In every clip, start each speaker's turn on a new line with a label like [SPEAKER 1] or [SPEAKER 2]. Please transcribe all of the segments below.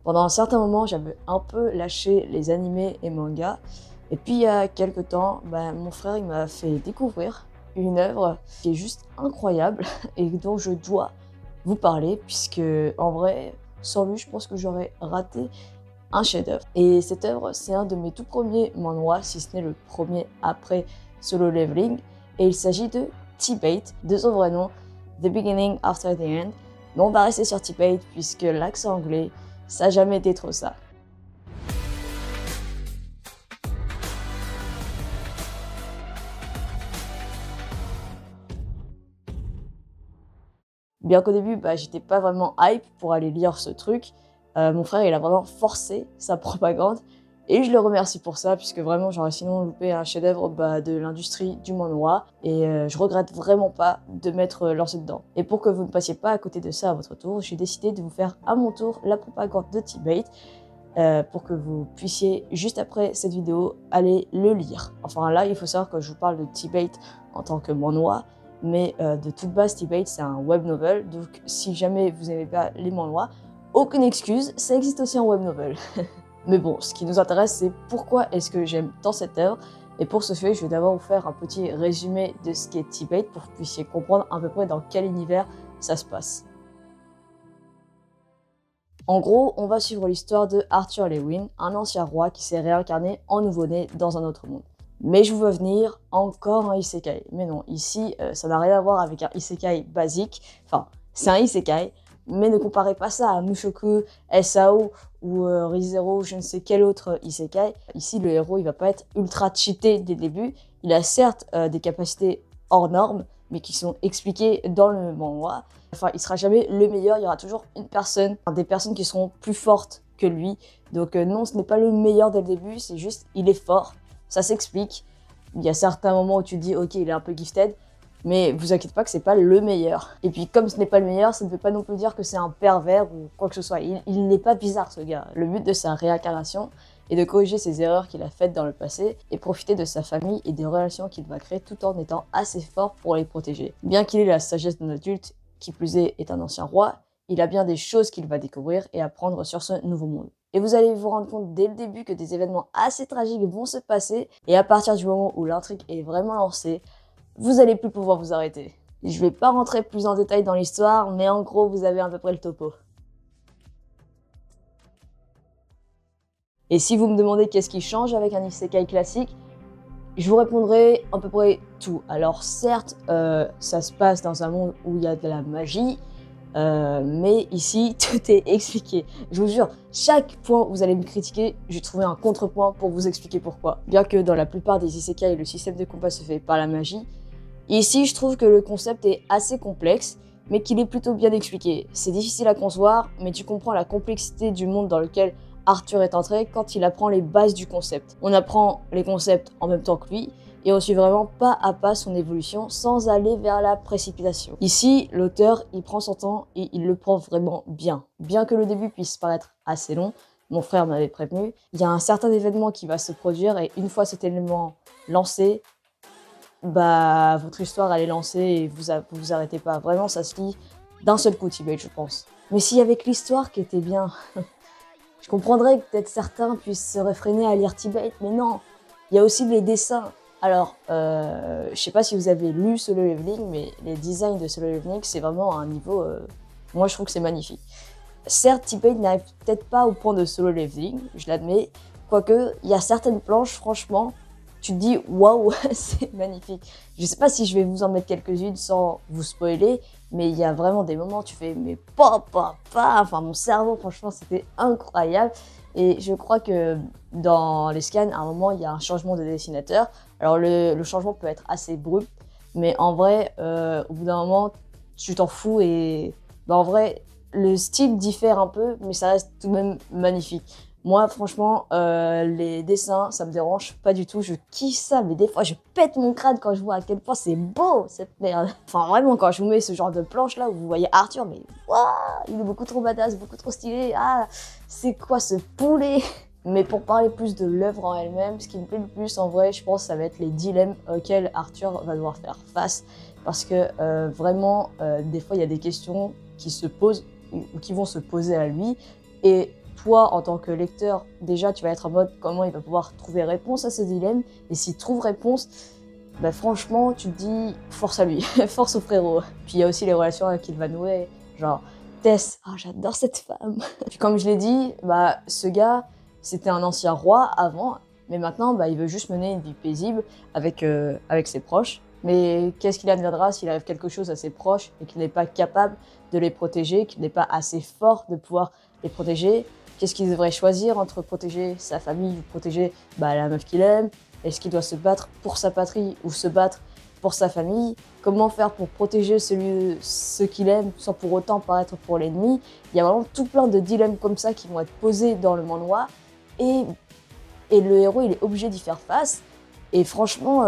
[SPEAKER 1] Pendant un certain moment, j'avais un peu lâché les animés et mangas. Et puis il y a quelques temps, mon frère il m'a fait découvrir une œuvre qui est juste incroyable et dont je dois vous parler puisque en vrai, sans lui, je pense que j'aurais raté un chef-d'œuvre. Et cette œuvre, c'est un de mes tout premiers manhwas, si ce n'est le premier après Solo Leveling. Et il s'agit de T-Bate, de son vrai nom, The Beginning After the End. Mais on va rester sur T-Bate puisque l'accent anglais, ça n'a jamais été trop ça. Bien qu'au début, j'étais pas vraiment hype pour aller lire ce truc, mon frère, il a vraiment forcé sa propagande et je le remercie pour ça puisque vraiment, j'aurais sinon loupé un chef-d'œuvre de l'industrie du manhwa et je regrette vraiment pas de m'être lancé dedans. Et pour que vous ne passiez pas à côté de ça à votre tour, j'ai décidé de vous faire à mon tour la propagande de T-Bate pour que vous puissiez, juste après cette vidéo, aller le lire. Enfin là, il faut savoir que je vous parle de T-Bate en tant que manhwa, mais de toute base, T-Bate, c'est un web novel, donc si jamais vous n'aimez pas les manhwas, aucune excuse, ça existe aussi en web novel. Mais bon, ce qui nous intéresse, c'est pourquoi est-ce que j'aime tant cette œuvre, et pour ce fait, je vais d'abord vous faire un petit résumé de ce qu'est T-Bate pour que vous puissiez comprendre à peu près dans quel univers ça se passe. En gros, on va suivre l'histoire de Arthur Lewin, un ancien roi qui s'est réincarné en nouveau-né dans un autre monde. Mais je vous vois venir, encore un isekai. Mais non, ici, ça n'a rien à voir avec un isekai basique. Enfin, c'est un isekai, mais ne comparez pas ça à Mushoku, SAO ou Re:Zero, je ne sais quel autre isekai. Ici, le héros, il va pas être ultra cheaté dès le début. Il a certes des capacités hors normes, mais qui sont expliquées dans le manhwa. Enfin, il sera jamais le meilleur, il y aura toujours une personne, des personnes qui seront plus fortes que lui. Donc non, ce n'est pas le meilleur dès le début, c'est juste, il est fort. Ça s'explique. Il y a certains moments où tu te dis, ok, il est un peu gifted, mais vous inquiétez pas que c'est pas le meilleur. Et puis, comme ce n'est pas le meilleur, ça ne veut pas non plus dire que c'est un pervers ou quoi que ce soit. Il n'est pas bizarre, ce gars. Le but de sa réincarnation est de corriger ses erreurs qu'il a faites dans le passé et profiter de sa famille et des relations qu'il va créer tout en étant assez fort pour les protéger. Bien qu'il ait la sagesse d'un adulte, qui plus est un ancien roi, il a bien des choses qu'il va découvrir et apprendre sur ce nouveau monde. Et vous allez vous rendre compte dès le début que des événements assez tragiques vont se passer, et à partir du moment où l'intrigue est vraiment lancée, vous n'allez plus pouvoir vous arrêter. Je vais pas rentrer plus en détail dans l'histoire, mais en gros, vous avez à peu près le topo. Et si vous me demandez qu'est-ce qui change avec un isekai classique, je vous répondrai à peu près tout. Alors certes, ça se passe dans un monde où il y a de la magie, mais ici, tout est expliqué. Je vous jure, chaque point où vous allez me critiquer, j'ai trouvé un contrepoint pour vous expliquer pourquoi. Bien que dans la plupart des isekai, le système de combat se fait par la magie, ici, je trouve que le concept est assez complexe, mais qu'il est plutôt bien expliqué. C'est difficile à concevoir, mais tu comprends la complexité du monde dans lequel Arthur est entré quand il apprend les bases du concept. On apprend les concepts en même temps que lui, et on suit vraiment pas à pas son évolution sans aller vers la précipitation. Ici, l'auteur, il prend son temps et il le prend vraiment bien. Bien que le début puisse paraître assez long, mon frère m'avait prévenu, il y a un certain événement qui va se produire et une fois cet événement lancé, votre histoire elle est lancée et vous arrêtez pas. Vraiment, ça se lit d'un seul coup, T-Bate, je pense. Mais si avec l'histoire qui était bien, je comprendrais que peut-être certains puissent se réfréner à lire T-Bate, mais non, il y a aussi les dessins. Alors, je sais pas si vous avez lu Solo Leveling, mais les designs de Solo Leveling, c'est vraiment un niveau... moi, je trouve que c'est magnifique. Certes, T-Bate n'arrive peut-être pas au point de Solo Leveling, je l'admets. Quoique, il y a certaines planches, franchement, tu te dis « Waouh, c'est magnifique ». Je sais pas si je vais vous en mettre quelques-unes sans vous spoiler, mais il y a vraiment des moments où tu fais « Mais pas ». Enfin, mon cerveau, franchement, c'était incroyable. Et je crois que dans les scans, à un moment, il y a un changement de dessinateur. Alors, le changement peut être assez brusque, mais en vrai, au bout d'un moment, tu t'en fous et en vrai, le style diffère un peu, mais ça reste tout de même magnifique. Moi, franchement, les dessins, ça me dérange pas du tout. Je kiffe ça, mais des fois, je pète mon crâne quand je vois à quel point c'est beau, cette merde. Enfin, vraiment, quand je vous mets ce genre de planche-là, où vous voyez Arthur, mais waouh, il est beaucoup trop badass, beaucoup trop stylé. Ah, c'est quoi ce poulet? Mais pour parler plus de l'œuvre en elle-même, ce qui me plaît le plus, en vrai, je pense, ça va être les dilemmes auxquels Arthur va devoir faire face. Parce que vraiment, des fois, il y a des questions qui se posent ou qui vont se poser à lui. Et toi, en tant que lecteur, déjà, tu vas être en mode comment il va pouvoir trouver réponse à ce dilemme. Et s'il trouve réponse, bah franchement, tu te dis force à lui, force au frérot. Puis il y a aussi les relations qu'il va nouer, genre Tess, oh, j'adore cette femme. Puis comme je l'ai dit, bah ce gars, c'était un ancien roi avant, mais maintenant, bah, il veut juste mener une vie paisible avec ses proches. Mais qu'est-ce qu'il adviendra s'il arrive quelque chose à ses proches et qu'il n'est pas capable de les protéger, qu'il n'est pas assez fort de pouvoir les protéger? Qu'est-ce qu'il devrait choisir entre protéger sa famille ou protéger la meuf qu'il aime? Est-ce qu'il doit se battre pour sa patrie ou se battre pour sa famille? Comment faire pour protéger ceux qu'il aime sans pour autant paraître pour l'ennemi? Il y a vraiment tout plein de dilemmes comme ça qui vont être posés dans le manhwa et le héros il est obligé d'y faire face. Et franchement,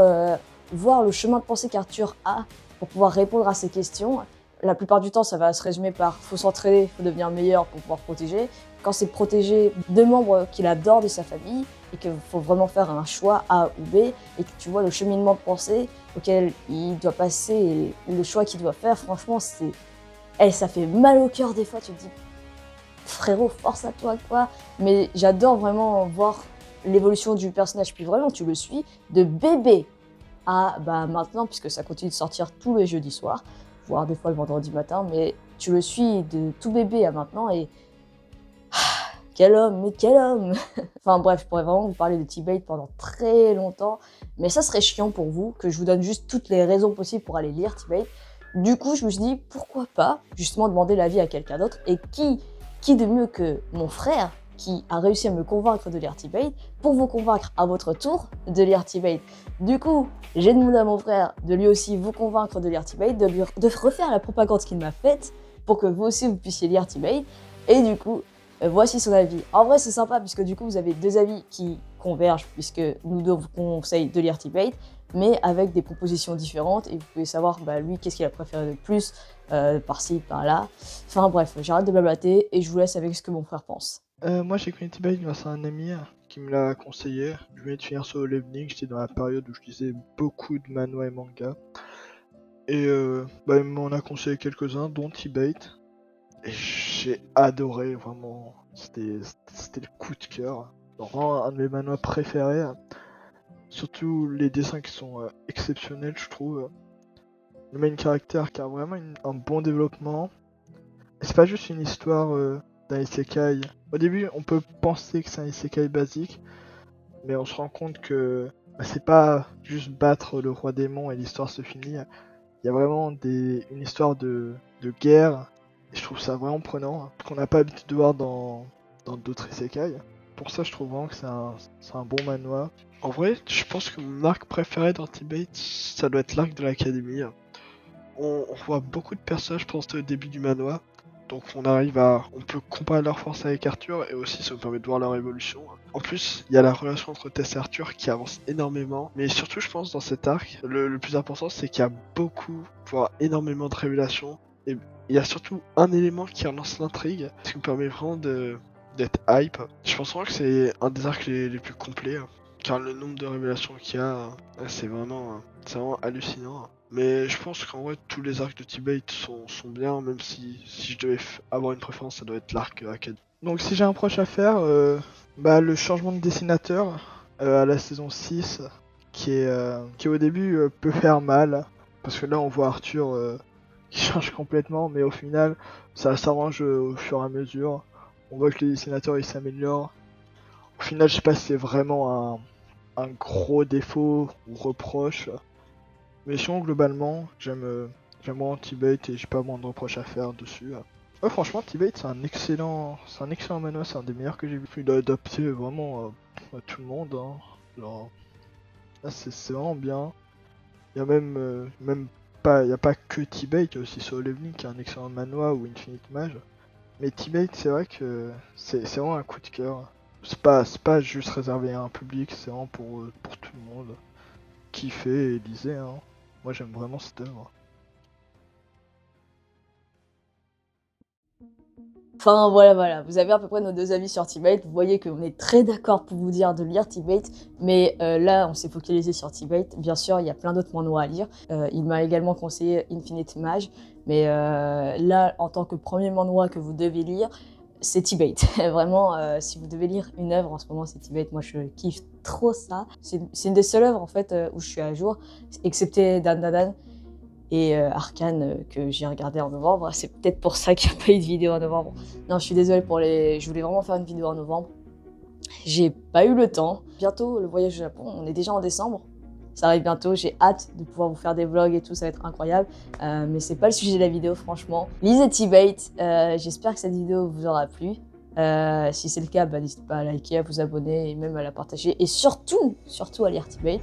[SPEAKER 1] voir le chemin de pensée qu'Arthur a pour pouvoir répondre à ces questions, la plupart du temps ça va se résumer par faut s'entraider, faut devenir meilleur pour pouvoir protéger. Quand c'est protéger deux membres qu'il adore de sa famille et qu'il faut vraiment faire un choix A ou B et que tu vois le cheminement de pensée auquel il doit passer et le choix qu'il doit faire, franchement ça fait mal au cœur des fois, tu te dis frérot force à toi quoi. Mais j'adore vraiment voir l'évolution du personnage, puis vraiment tu le suis de bébé à maintenant, puisque ça continue de sortir tous les jeudis soirs, voire des fois le vendredi matin, mais tu le suis de tout bébé à maintenant et quel homme, mais quel homme. Enfin bref, je pourrais vraiment vous parler de T-Bait pendant très longtemps, mais ça serait chiant pour vous, que je vous donne juste toutes les raisons possibles pour aller lire T-Bait. Du coup, je me suis dit, pourquoi pas justement demander l'avis à quelqu'un d'autre, et qui de mieux que mon frère, qui a réussi à me convaincre de lire T-Bait, pour vous convaincre à votre tour de lire T-Bait. Du coup, j'ai demandé à mon frère de lui aussi vous convaincre de lire T-Bait, de refaire la propagande qu'il m'a faite, pour que vous aussi vous puissiez lire T-Bait, et du coup, voici son avis. En vrai, c'est sympa puisque du coup, vous avez deux avis qui convergent puisque nous deux vous conseille de lire T-Bait, mais avec des propositions différentes et vous pouvez savoir lui qu'est-ce qu'il a préféré de plus, par-ci, par-là. Enfin bref, j'arrête de blablater et je vous laisse avec ce que mon frère pense.
[SPEAKER 2] Moi j'ai connu T-Bait grâce à un ami qui me l'a conseillé. Je venais de finir Solo Leveling, j'étais dans la période où je lisais beaucoup de manhwa et manga. Et il m'en a conseillé quelques-uns, dont T-Bait. Et j'ai adoré, vraiment. C'était le coup de cœur. Vraiment un de mes manhwas préférés. Surtout les dessins qui sont exceptionnels, je trouve. Le main caractère qui a vraiment un bon développement. Et c'est pas juste une histoire d'un isekai. Au début, on peut penser que c'est un isekai basique, mais on se rend compte que c'est pas juste battre le roi démon et l'histoire se finit. Il y a vraiment une histoire de guerre. Et je trouve ça vraiment prenant, qu'on n'a pas l'habitude de voir dans d'autres isekai. Pour ça, je trouve vraiment que c'est un bon manhwa. En vrai, je pense que mon arc préféré dans T-Bait, ça doit être l'arc de l'académie. On voit beaucoup de personnages pendant le début du manhwa. Donc on peut comparer leur force avec Arthur et aussi ça nous permet de voir leur évolution. En plus, il y a la relation entre Tess et Arthur qui avance énormément. Mais surtout, je pense, dans cet arc, le plus important, c'est qu'il y a beaucoup, voire énormément de révélations. Et il y a surtout un élément qui relance l'intrigue, ce qui me permet vraiment d'être hype. Je pense vraiment que c'est un des arcs les plus complets, car le nombre de révélations qu'il y a, c'est vraiment hallucinant. Mais je pense qu'en vrai, tous les arcs de T-Bait sont bien, même si je devais avoir une préférence, ça doit être l'arc Acad. Donc si j'ai un proche à faire, le changement de dessinateur à la saison 6, qui au début peut faire mal, parce que là on voit Arthur qui change complètement, mais au final ça s'arrange au fur et à mesure. On voit que les dessinateurs ils s'améliorent. Au final, je sais pas si c'est vraiment un gros défaut ou reproche. Mais sinon, globalement, j'aime vraiment T-Bait et j'ai pas moins de reproches à faire dessus. Ouais, franchement, T-Bait c'est un excellent manhwa, c'est un des meilleurs que j'ai vu. Il a adapté vraiment à tout le monde. Genre, là, c'est vraiment bien. Il y a même pas, il y a pas que T-Bait, il y a aussi Solo Leveling qui est un excellent manhwa ou Infinite Mage. Mais T-Bait, c'est vrai que c'est vraiment un coup de cœur. C'est pas juste réservé à un public, c'est vraiment pour tout le monde. Kiffez et lisez, hein. Moi j'aime vraiment cette œuvre.
[SPEAKER 1] Enfin voilà, vous avez à peu près nos deux avis sur T-Bait. Vous voyez qu'on est très d'accord pour vous dire de lire T-Bait, mais là on s'est focalisé sur T-Bait. Bien sûr, il y a plein d'autres manhwas à lire. Il m'a également conseillé Infinite Mage, mais là en tant que premier manhwa que vous devez lire, c'est Tibet. Vraiment, si vous devez lire une œuvre en ce moment, c'est Tibet. Moi, je kiffe trop ça. C'est une des seules œuvres en fait où je suis à jour, excepté Dan Dan Dan et Arcane que j'ai regardé en novembre. C'est peut-être pour ça qu'il n'y a pas eu de vidéo en novembre. Non, je suis désolée pour les. Je voulais vraiment faire une vidéo en novembre. J'ai pas eu le temps. Bientôt le voyage au Japon. On est déjà en décembre. Ça arrive bientôt, j'ai hâte de pouvoir vous faire des vlogs et tout, ça va être incroyable. Mais c'est pas le sujet de la vidéo, franchement. Lisez Tibet, j'espère que cette vidéo vous aura plu. Si c'est le cas, bah, n'hésitez pas à liker, à vous abonner et même à la partager. Et surtout, surtout à lire Tibet.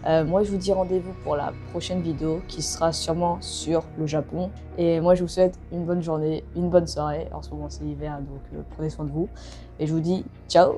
[SPEAKER 1] Moi, je vous dis rendez-vous pour la prochaine vidéo qui sera sûrement sur le Japon. Et moi, je vous souhaite une bonne journée, une bonne soirée. En ce moment, c'est l'hiver, donc prenez soin de vous. Et je vous dis ciao!